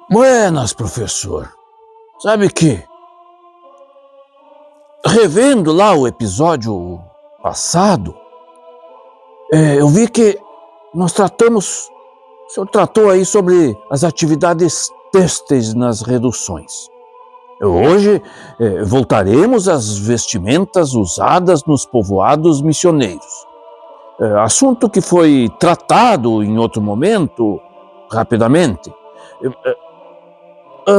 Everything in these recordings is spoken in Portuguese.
Buenas, professor. Sabe que, revendo lá o episódio passado, eu vi que o senhor tratou aí sobre as atividades têxteis nas reduções. Hoje voltaremos às vestimentas usadas nos povoados missioneiros. Assunto que foi tratado em outro momento, rapidamente.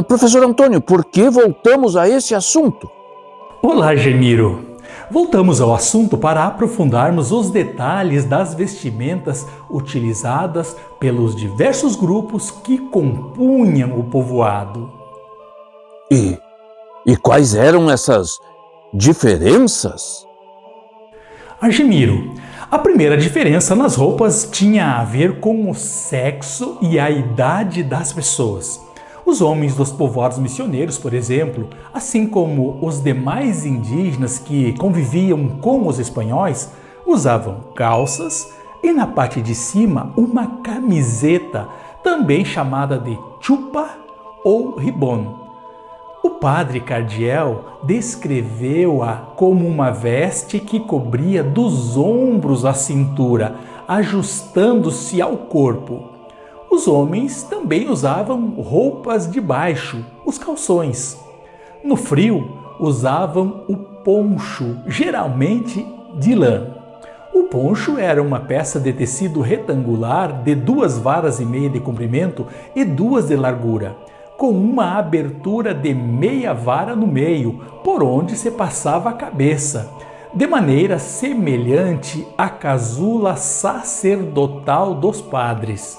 Professor Antônio, por que voltamos a esse assunto? Olá, Gemiro! Voltamos ao assunto para aprofundarmos os detalhes das vestimentas utilizadas pelos diversos grupos que compunham o povoado. E quais eram essas diferenças? Argemiro, a primeira diferença nas roupas tinha a ver com o sexo e a idade das pessoas. Os homens dos povoados missioneiros, por exemplo, assim como os demais indígenas que conviviam com os espanhóis, usavam calças e na parte de cima uma camiseta, também chamada de chupa ou ribón. O padre Cardiel descreveu-a como uma veste que cobria dos ombros à cintura, ajustando-se ao corpo. Os homens também usavam roupas de baixo, os calções. No frio, usavam o poncho, geralmente de lã. O poncho era uma peça de tecido retangular de 2 varas e meia de comprimento e 2 de largura, com uma abertura de meia vara no meio, por onde se passava a cabeça, de maneira semelhante à casula sacerdotal dos padres.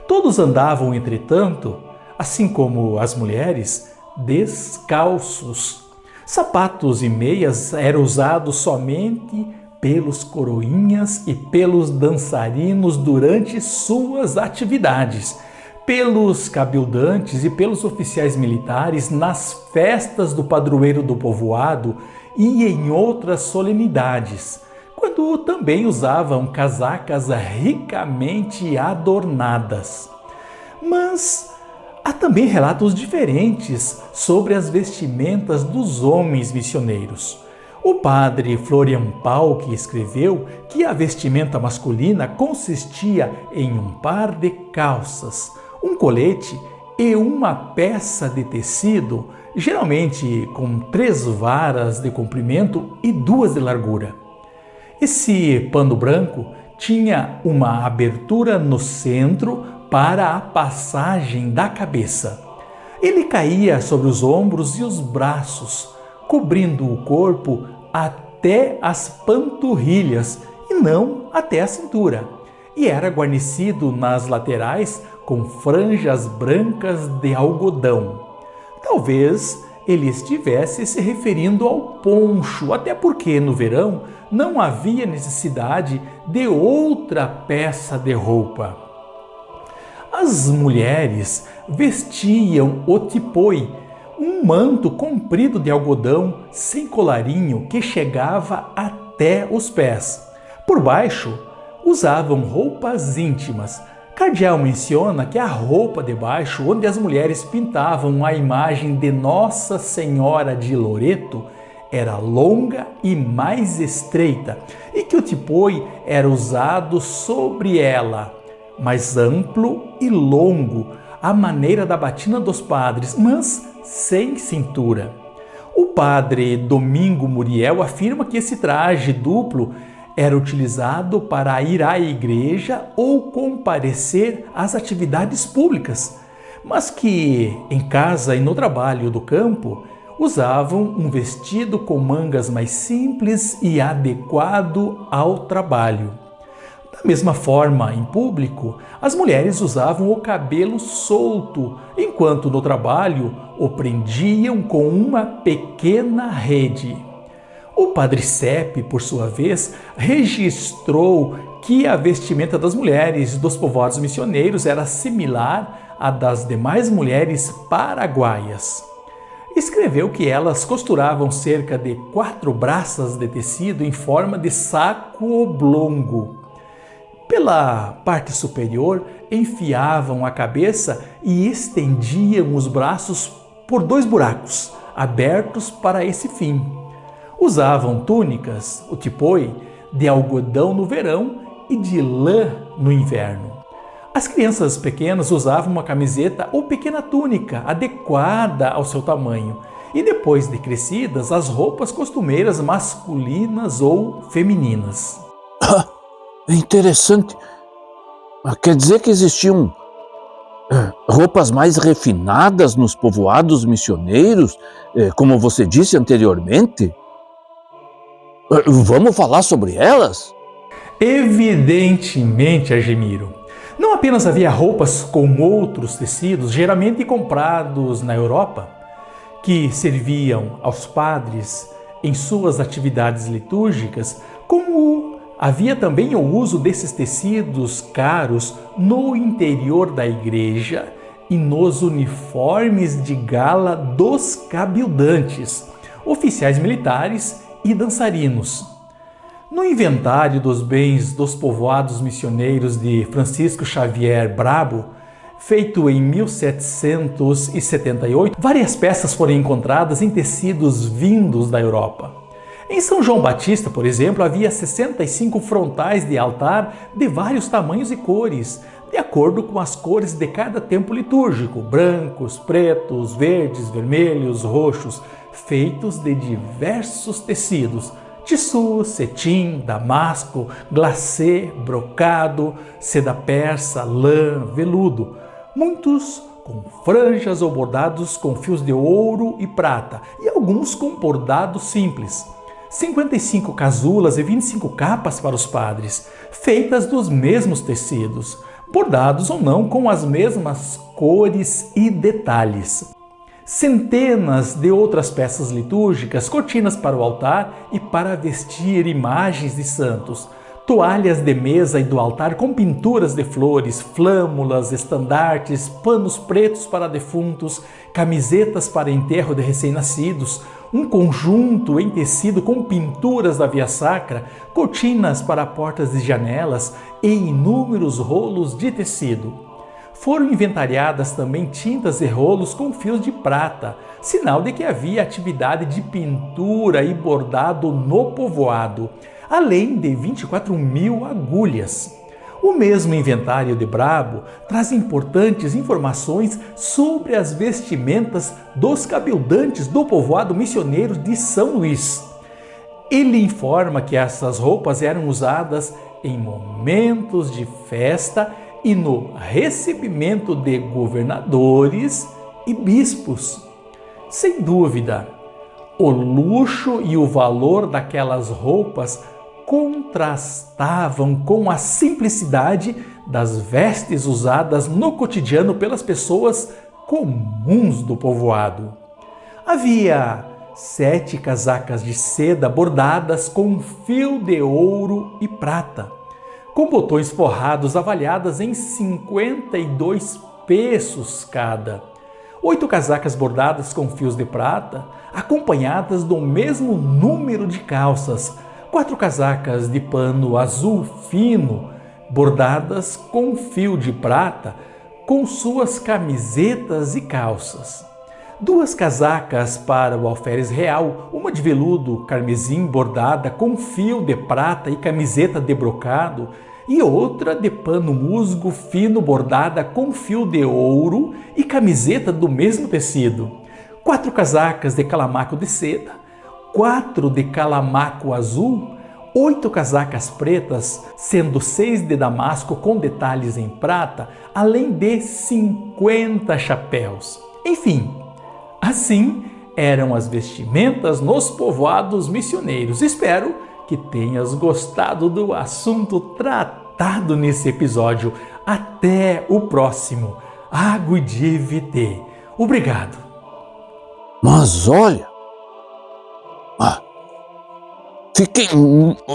Todos andavam, entretanto, assim como as mulheres, descalços. Sapatos e meias eram usados somente pelos coroinhas e pelos dançarinos durante suas atividades, pelos cabildantes e pelos oficiais militares nas festas do padroeiro do povoado e em outras solenidades, quando também usavam casacas ricamente adornadas. Mas há também relatos diferentes sobre as vestimentas dos homens missioneiros. O padre Florian Pauque escreveu que a vestimenta masculina consistia em um par de calças, um colete e uma peça de tecido, geralmente com 3 varas de comprimento e 2 de largura. Esse pano branco tinha uma abertura no centro para a passagem da cabeça. Ele caía sobre os ombros e os braços, cobrindo o corpo até as panturrilhas e não até a cintura, e era guarnecido nas laterais com franjas brancas de algodão. Talvez ele estivesse se referindo ao poncho, até porque no verão não havia necessidade de outra peça de roupa. As mulheres vestiam o tipoi, um manto comprido de algodão sem colarinho que chegava até os pés. Por baixo, usavam roupas íntimas. Cardiel menciona que a roupa de baixo, onde as mulheres pintavam a imagem de Nossa Senhora de Loreto, era longa e mais estreita, e que o tipoi era usado sobre ela, mais amplo e longo, à maneira da batina dos padres, mas sem cintura. O padre Domingo Muriel afirma que esse traje duplo era utilizado para ir à igreja ou comparecer às atividades públicas, mas que em casa e no trabalho do campo usavam um vestido com mangas mais simples e adequado ao trabalho. Da mesma forma, em público, as mulheres usavam o cabelo solto, enquanto no trabalho o prendiam com uma pequena rede. O padre Sepe, por sua vez, registrou que a vestimenta das mulheres dos povoados missioneiros era similar à das demais mulheres paraguaias. Escreveu que elas costuravam cerca de 4 braças de tecido em forma de saco oblongo. Pela parte superior enfiavam a cabeça e estendiam os braços por 2 buracos, abertos para esse fim. Usavam túnicas, o tipoi, de algodão no verão e de lã no inverno. As crianças pequenas usavam uma camiseta ou pequena túnica adequada ao seu tamanho e depois de crescidas, as roupas costumeiras masculinas ou femininas. É interessante. Quer dizer que existiam roupas mais refinadas nos povoados missioneiros, como você disse anteriormente? Vamos falar sobre elas? Evidentemente, Argemiro. Não apenas havia roupas com outros tecidos, geralmente comprados na Europa, que serviam aos padres em suas atividades litúrgicas, como havia também o uso desses tecidos caros no interior da igreja e nos uniformes de gala dos cabildantes, oficiais militares e dançarinos. No inventário dos bens dos povoados missioneiros de Francisco Xavier Brabo, feito em 1778, várias peças foram encontradas em tecidos vindos da Europa. Em São João Batista, por exemplo, havia 65 frontais de altar de vários tamanhos e cores, de acordo com as cores de cada tempo litúrgico, brancos, pretos, verdes, vermelhos, roxos, feitos de diversos tecidos, tissu, cetim, damasco, glacê, brocado, seda persa, lã, veludo, muitos com franjas ou bordados com fios de ouro e prata e alguns com bordados simples. 55 casulas e 25 capas para os padres, feitas dos mesmos tecidos, bordados ou não com as mesmas cores e detalhes. Centenas de outras peças litúrgicas, cortinas para o altar e para vestir imagens de santos, toalhas de mesa e do altar com pinturas de flores, flâmulas, estandartes, panos pretos para defuntos, camisetas para enterro de recém-nascidos, um conjunto em tecido com pinturas da via sacra, cortinas para portas e janelas e inúmeros rolos de tecido. Foram inventariadas também tintas e rolos com fios de prata, sinal de que havia atividade de pintura e bordado no povoado, além de 24.000 agulhas. O mesmo inventário de Brabo traz importantes informações sobre as vestimentas dos cabildantes do povoado missioneiro de São Luís. Ele informa que essas roupas eram usadas em momentos de festa e no recebimento de governadores e bispos. Sem dúvida, o luxo e o valor daquelas roupas contrastavam com a simplicidade das vestes usadas no cotidiano pelas pessoas comuns do povoado. Havia 7 casacas de seda bordadas com fio de ouro e prata, com botões forrados avaliadas em 52 pesos cada. 8 casacas bordadas com fios de prata, acompanhadas do mesmo número de calças. 4 casacas de pano azul fino, bordadas com fio de prata, com suas camisetas e calças. 2 casacas para o alferes real, uma de veludo carmesim bordada com fio de prata e camiseta de brocado, e outra de pano musgo fino bordada com fio de ouro e camiseta do mesmo tecido. 4 casacas de calamaco de seda, 4 de calamaco azul, 8 casacas pretas, sendo 6 de damasco com detalhes em prata, além de 50 chapéus. Enfim, assim eram as vestimentas nos povoados missioneiros. Espero que tenhas gostado do assunto tratado nesse episódio. Até o próximo. Agudivite. Obrigado. Mas olha,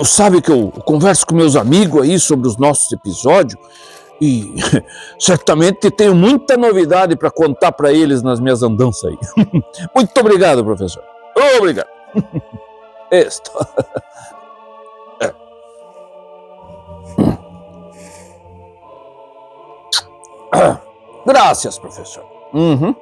sabe que eu converso com meus amigos aí sobre os nossos episódios e certamente tenho muita novidade para contar para eles nas minhas andanças aí. Muito obrigado, professor. Obrigado. Esto. Graças, professor. Uhum.